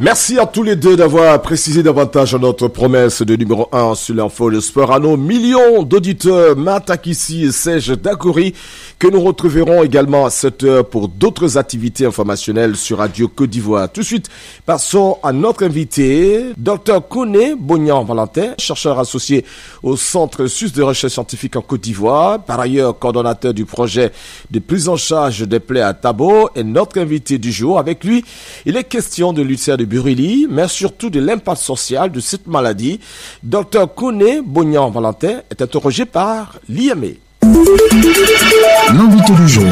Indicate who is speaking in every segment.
Speaker 1: Merci à tous les deux d'avoir précisé davantage notre promesse de numéro 1 sur l'info de sport à nos millions d'auditeurs, Matakissi et Serge Dakouri, que nous retrouverons également à 7h pour d'autres activités informationnelles sur Radio Côte d'Ivoire. Tout de suite, passons à notre invité, Dr Kone Bonian-Valentin, chercheur associé au Centre Suisse de recherche scientifique en Côte d'Ivoire, par ailleurs coordonnateur du projet de prise en charge des plaies à Tabo, et notre invité du jour. Avec lui, il est question de l'ulcère de Burili, mais surtout de l'impact social de cette maladie. Dr Kone Bonian-Valentin est interrogé par l'IME.
Speaker 2: L'invité du jour.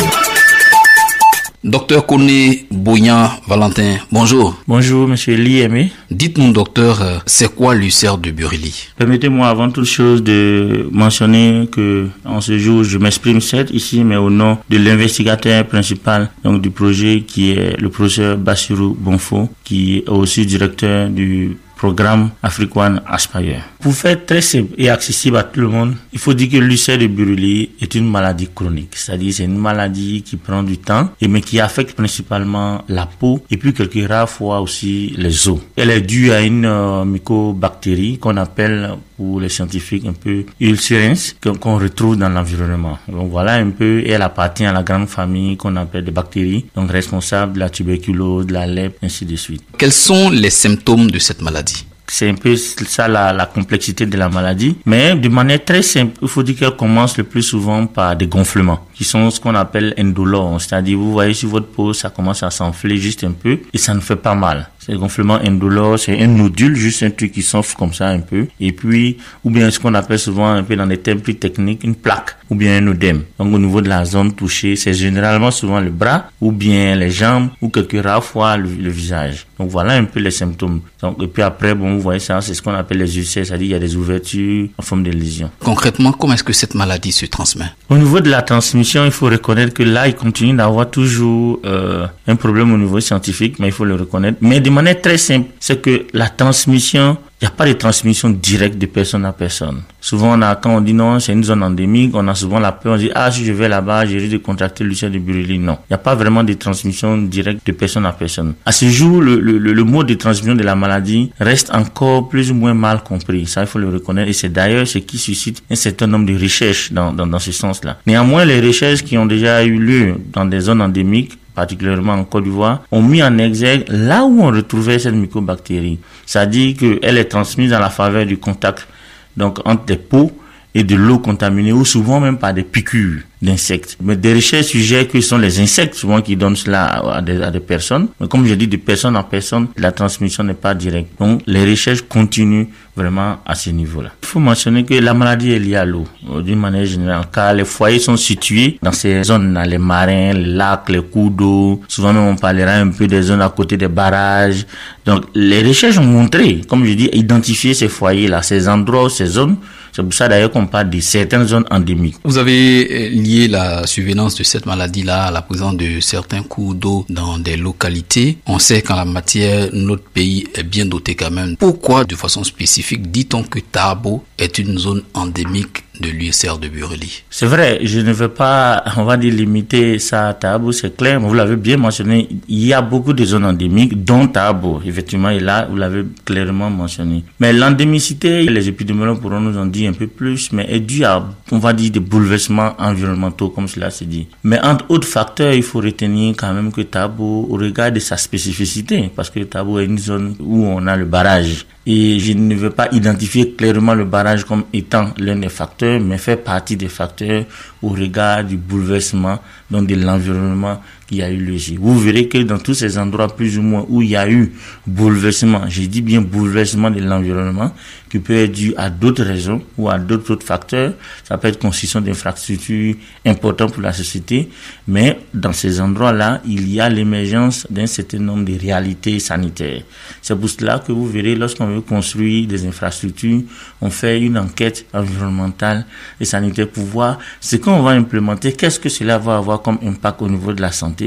Speaker 3: Docteur Kone Bonian-Valentin, bonjour.
Speaker 4: Bonjour, monsieur l'IME.
Speaker 3: Dites-nous, docteur, c'est quoi l'ulcère de Burili?
Speaker 4: Permettez-moi avant toute chose de mentionner que en ce jour, je m'exprime certes ici, mais au nom de l'investigateur principal donc du projet qui est le professeur Bassirou Bonfo, qui est aussi directeur du programme Afrique One Aspire. Pour faire très simple et accessible à tout le monde, il faut dire que l'ulcère de Burili est une maladie chronique. C'est-à-dire c'est une maladie qui prend du temps mais qui affecte principalement la peau et puis quelques rares fois aussi les os. Elle est due à une mycobactérie qu'on appelle pour les scientifiques un peu ulcerens qu'on retrouve dans l'environnement. Donc voilà un peu, et elle appartient à la grande famille qu'on appelle des bactéries, donc responsables de la tuberculose, de la lèpre, ainsi de suite.
Speaker 3: Quels sont les symptômes de cette maladie?
Speaker 4: C'est un peu ça la complexité de la maladie. Mais de manière très simple, il faut dire qu'elle commence le plus souvent par des gonflements, qui sont ce qu'on appelle indolores. C'est-à-dire, vous voyez sur votre peau, ça commence à s'enfler juste un peu et ça ne fait pas mal. C'est le gonflement indolore, c'est un nodule, juste un truc qui s'enfle comme ça un peu. Et puis, ou bien ce qu'on appelle souvent un peu dans des termes plus techniques, une plaque, ou bien un œdème. Donc au niveau de la zone touchée, c'est généralement souvent le bras, ou bien les jambes, ou quelques rares fois le visage. Donc voilà un peu les symptômes. Donc, et puis après, bon, vous voyez ça, c'est ce qu'on appelle les ulcères, c'est-à-dire il y a des ouvertures en forme de lésions.
Speaker 3: Concrètement, comment est-ce que cette maladie se transmet?
Speaker 4: Au niveau de la transmission, il faut reconnaître que là, il continue d'avoir toujours un problème au niveau scientifique, mais il faut le reconnaître. Mais de manière très simple, c'est que la transmission, il n'y a pas de transmission directe de personne à personne. Souvent, quand on dit non, c'est une zone endémique, on a souvent la peur, on dit, si je vais là-bas, j'ai risque de contracter l'ulcère de Burili. Non. Il n'y a pas vraiment de transmission directe de personne à personne. À ce jour, le mode de transmission de la maladie reste encore plus ou moins mal compris. Ça, il faut le reconnaître. Et c'est d'ailleurs ce qui suscite un certain nombre de recherches dans ce sens-là. Néanmoins, les recherches qui ont déjà eu lieu dans des zones endémiques, particulièrement en Côte d'Ivoire, ont mis en exergue là où on retrouvait cette mycobactérie. C'est-à-dire qu'elle est transmise à la faveur du contact, donc entre des peaux et de l'eau contaminée, ou souvent même par des piqûres d'insectes. Mais des recherches suggèrent que ce sont les insectes souvent qui donnent cela à des personnes. Mais comme je dis, de personne en personne, la transmission n'est pas directe. Donc les recherches continuent vraiment à ce niveau-là. Il faut mentionner que la maladie est liée à l'eau, d'une manière générale, car les foyers sont situés dans ces zones, dans les marins, les lacs, les cours d'eau. Souvent même on parlera un peu des zones à côté des barrages. Donc les recherches ont montré, comme je dis, identifier ces foyers-là, ces endroits, ces zones. C'est pour ça d'ailleurs qu'on parle de certaines zones endémiques.
Speaker 3: Vous avez lié la survenance de cette maladie-là à la présence de certains cours d'eau dans des localités. On sait qu'en la matière, notre pays est bien doté quand même. Pourquoi, de façon spécifique, dit-on que Tabo est une zone endémique de l'ulcère de Burili?
Speaker 4: C'est vrai, je ne veux pas, on va dire, limiter ça à Tabo, c'est clair, mais vous l'avez bien mentionné, il y a beaucoup de zones endémiques, dont Tabo, effectivement, et là, vous l'avez clairement mentionné. Mais l'endémicité, les épidémiologues pourront nous en dire un peu plus, mais est due à, on va dire, des bouleversements environnementaux, comme cela se dit. Mais entre autres facteurs, il faut retenir quand même que Tabo, au regard de sa spécificité, parce que Tabo est une zone où on a le barrage, et je ne veux pas identifier clairement le barrage comme étant l'un des facteurs, mais fait partie des facteurs au regard du bouleversement, donc de l'environnement qui a eu lieu ici. Vous verrez que dans tous ces endroits plus ou moins où il y a eu bouleversement, je dis bien bouleversement de l'environnement, qui peut être dû à d'autres raisons ou à d'autres facteurs, ça peut être construction d'infrastructures importantes pour la société, mais dans ces endroits-là, il y a l'émergence d'un certain nombre de réalités sanitaires. C'est pour cela que vous verrez, lorsqu'on veut construire des infrastructures, on fait une enquête environnementale et sanitaire pour voir ce qu'on va implémenter, qu'est-ce que cela va avoir comme impact au niveau de la santé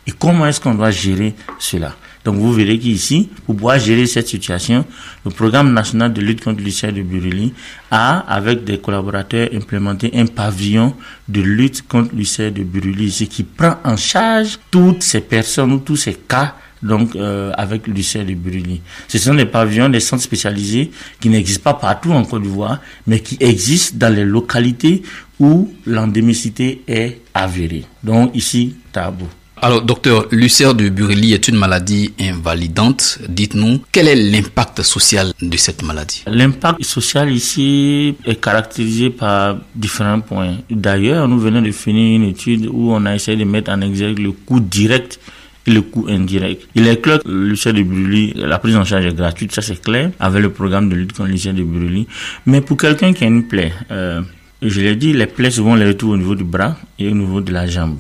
Speaker 4: et comment est-ce qu'on doit gérer cela. Donc vous verrez qu'ici, pour pouvoir gérer cette situation, le programme national de lutte contre l'ulcère de Burili a, avec des collaborateurs, implémenté un pavillon de lutte contre l'ulcère de Burili, ce qui prend en charge toutes ces personnes ou tous ces cas donc avec l'ulcère de Buruli. Ce sont des pavillons, des centres spécialisés qui n'existent pas partout en Côte d'Ivoire, mais qui existent dans les localités où l'endémicité est avérée. Donc ici, Tabo.
Speaker 3: Alors, docteur, l'ulcère de Buruli est une maladie invalidante. Dites-nous, quel est l'impact social de cette maladie?
Speaker 4: L'impact social ici est caractérisé par différents points. D'ailleurs, nous venons de finir une étude où on a essayé de mettre en exergue le coût direct et le coût indirect. Il est clair que l'ulcère de Buruli, la prise en charge est gratuite, ça c'est clair, avec le programme de lutte contre l'ulcère de Buruli. Mais pour quelqu'un qui a une plaie, je l'ai dit, les plaies souvent les retrouvent au niveau du bras et au niveau de la jambe.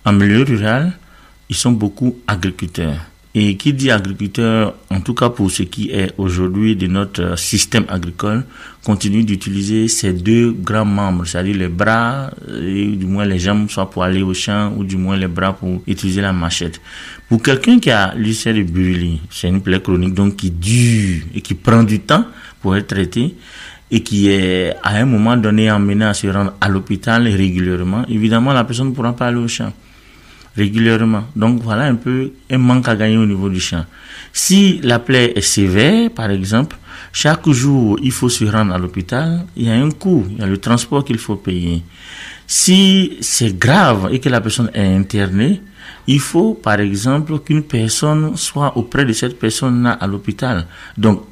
Speaker 4: En milieu rural, ils sont beaucoup agriculteurs. Et qui dit agriculteur, en tout cas pour ce qui est aujourd'hui de notre système agricole, continue d'utiliser ces deux grands membres, c'est-à-dire les bras, et du moins les jambes, soit pour aller au champ, ou du moins les bras pour utiliser la machette. Pour quelqu'un qui a l'ulcère de Buruli, c'est une plaie chronique donc qui dure et qui prend du temps pour être traitée, et qui est à un moment donné amené à se rendre à l'hôpital régulièrement, évidemment la personne ne pourra pas aller au champ régulièrement. Donc voilà un peu un manque à gagner au niveau du champ. Si la plaie est sévère, par exemple, chaque jour il faut se rendre à l'hôpital, il y a un coût, il y a le transport qu'il faut payer. Si c'est grave et que la personne est internée, il faut, par exemple, qu'une personne soit auprès de cette personne-là à l'hôpital. Donc,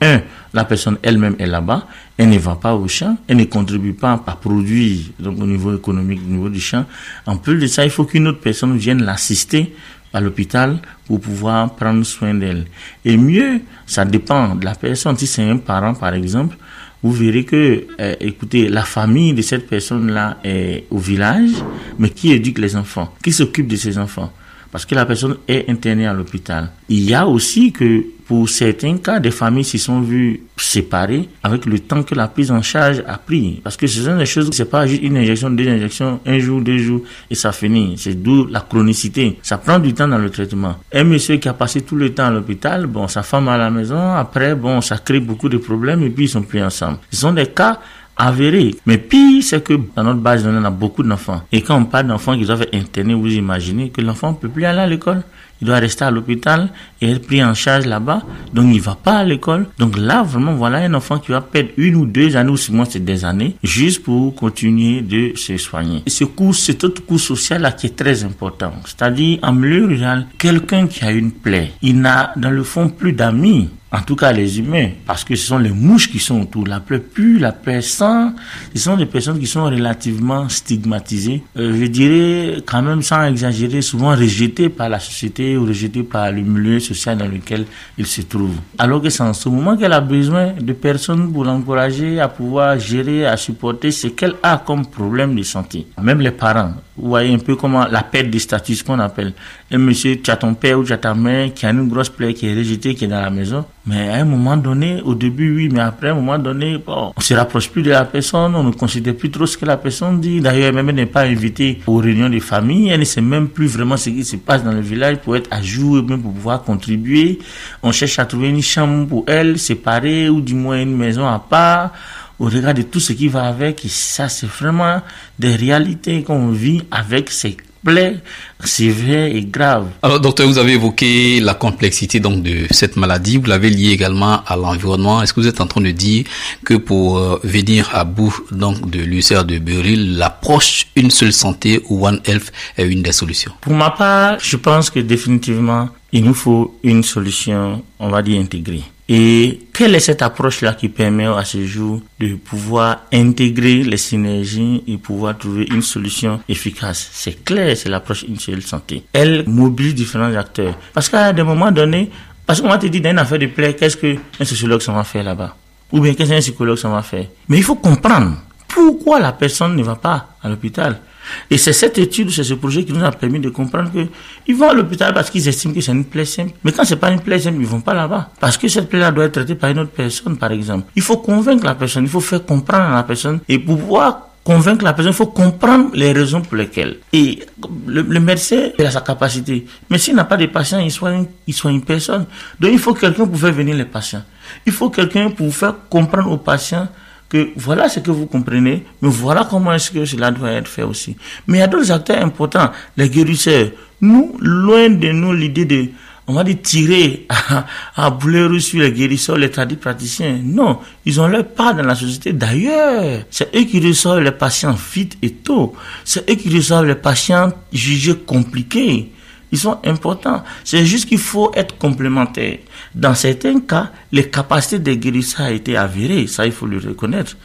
Speaker 4: la personne elle-même est là-bas, elle ne va pas au champ, elle ne contribue pas à produire donc, au niveau économique, au niveau du champ. En plus de ça, il faut qu'une autre personne vienne l'assister à l'hôpital pour pouvoir prendre soin d'elle. Et mieux, ça dépend de la personne. Si c'est un parent, par exemple, vous verrez que, écoutez, la famille de cette personne-là est au village, mais qui éduque les enfants, qui s'occupe de ses enfants, parce que la personne est internée à l'hôpital. Il y a aussi que, pour certains cas, des familles se sont vues séparées avec le temps que la prise en charge a pris. Parce que ce sont des choses, c'est pas juste une injection, deux injections, un jour, 2 jours, et ça finit. C'est d'où la chronicité. Ça prend du temps dans le traitement. Un monsieur qui a passé tout le temps à l'hôpital, bon, sa femme à la maison, après, bon, ça crée beaucoup de problèmes, et puis ils sont plus ensemble. Ce sont des cas avéré. Mais pire, c'est que dans notre base, on a beaucoup d'enfants. Et quand on parle d'enfants qui doivent être internés, vous imaginez que l'enfant ne peut plus aller à l'école. Il doit rester à l'hôpital et être pris en charge là-bas. Donc, il ne va pas à l'école. Donc là, vraiment, voilà un enfant qui va perdre 1 ou 2 années, ou sinon c'est des années, juste pour continuer de se soigner. Et ce coût, cet autre coût social-là qui est très important. C'est-à-dire, en milieu rural, quelqu'un qui a une plaie, il n'a, dans le fond, plus d'amis. En tout cas, les humains, parce que ce sont les mouches qui sont autour. La plaie pue, la plaie sent. Ce sont des personnes qui sont relativement stigmatisées. Je dirais, quand même, sans exagérer, souvent rejetées par la société ou rejetées par le milieu social dans lequel ils se trouvent. Alors que c'est en ce moment qu'elle a besoin de personnes pour l'encourager à pouvoir gérer, à supporter ce qu'elle a comme problème de santé. Même les parents. Vous voyez un peu comment la perte de statut, ce qu'on appelle. Un monsieur, tu as ton père ou tu as ta mère qui a une grosse plaie, qui est rejetée, qui est dans la maison. Mais à un moment donné, au début, oui, mais après, à un moment donné, bon, on se rapproche plus de la personne, on ne considère plus trop ce que la personne dit. D'ailleurs, même elle n'est pas invitée aux réunions de famille, elle ne sait même plus vraiment ce qui se passe dans le village pour être à jour et même pour pouvoir contribuer. On cherche à trouver une chambre pour elle, séparée, ou du moins une maison à part, au regard de tout ce qui va avec. Et ça, c'est vraiment des réalités qu'on vit avec ces plaies sévères et graves.
Speaker 3: Alors, docteur, vous avez évoqué la complexité donc de cette maladie. Vous l'avez liée également à l'environnement. Est-ce que vous êtes en train de dire que pour venir à bout donc de l'ulcère de Buruli, l'approche une seule santé ou One Health est une des solutions?
Speaker 4: Pour ma part, je pense que définitivement, il nous faut une solution, on va dire, intégrée. Et quelle est cette approche-là qui permet à ce jour de pouvoir intégrer les synergies et pouvoir trouver une solution efficace? C'est clair, c'est l'approche une seule santé. Elle mobilise différents acteurs. Parce qu'à des moments donnés, parce qu'on va te dire dans une affaire de plaie, qu'est-ce qu'un sociologue s'en va faire là-bas? Ou bien qu'est-ce qu'un psychologue s'en va faire? Mais il faut comprendre pourquoi la personne ne va pas à l'hôpital. Et c'est cette étude, c'est ce projet qui nous a permis de comprendre que ils vont à l'hôpital parce qu'ils estiment que c'est une plaie simple. Mais quand c'est pas une plaie simple, ils vont pas là-bas. Parce que cette plaie-là doit être traitée par une autre personne, par exemple. Il faut convaincre la personne, il faut faire comprendre à la personne. Et pour pouvoir convaincre la personne, il faut comprendre les raisons pour lesquelles. Et le médecin, il a sa capacité. Mais s'il n'a pas de patients, il soigne personne. Donc il faut quelqu'un pour faire venir les patients. Il faut quelqu'un pour faire comprendre aux patients que voilà ce que vous comprenez, mais voilà comment est-ce que cela doit être fait aussi. Mais il y a d'autres acteurs importants, les guérisseurs. Nous, loin de nous l'idée de on va dire, tirer à boulet rouge sur les guérisseurs, les praticiens. Non, ils ont leur part dans la société. D'ailleurs, c'est eux qui reçoivent les patients vite et tôt. C'est eux qui reçoivent les patients jugés compliqués. Ils sont importants. C'est juste qu'il faut être complémentaire. Dans certains cas, les capacités des guérisseurs ont été avérées. Ça, il faut le reconnaître.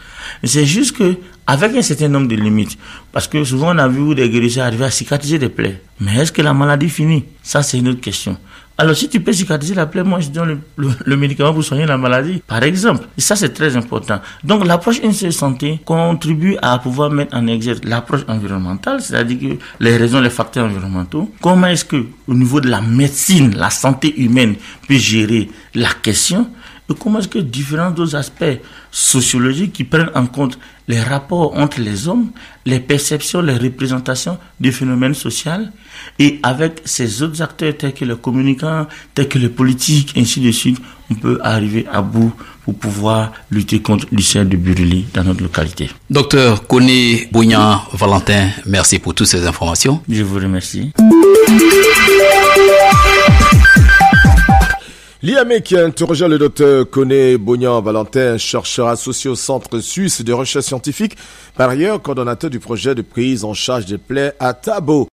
Speaker 4: C'est juste que, avec un certain nombre de limites, parce que souvent on a vu des guérisseurs arriver à cicatriser des plaies. Mais est-ce que la maladie finit? Ça, c'est une autre question. Alors, si tu peux cicatriser la plaie, moi, je donne le médicament pour soigner la maladie, par exemple. Et ça, c'est très important. Donc, l'approche Une Santé contribue à pouvoir mettre en exergue l'approche environnementale, c'est-à-dire que les raisons, les facteurs environnementaux. Comment est-ce que, au niveau de la médecine, la santé humaine peut gérer la question? Et comment est-ce que différents autres aspects sociologiques qui prennent en compte les rapports entre les hommes, les perceptions, les représentations des phénomènes sociaux, et avec ces autres acteurs tels que les communicants, tels que les politiques, ainsi de suite, on peut arriver à bout pour pouvoir lutter contre l'ulcère de Buruli dans notre localité.
Speaker 3: Docteur Koné Boignan Valentin, merci pour toutes ces informations.
Speaker 4: Je vous remercie.
Speaker 1: L'IAME qui a interrogé le docteur Koné Boignan Valentin, chercheur associé au Centre suisse de recherche scientifique, par ailleurs coordonnateur du projet de prise en charge des plaies à Tabo.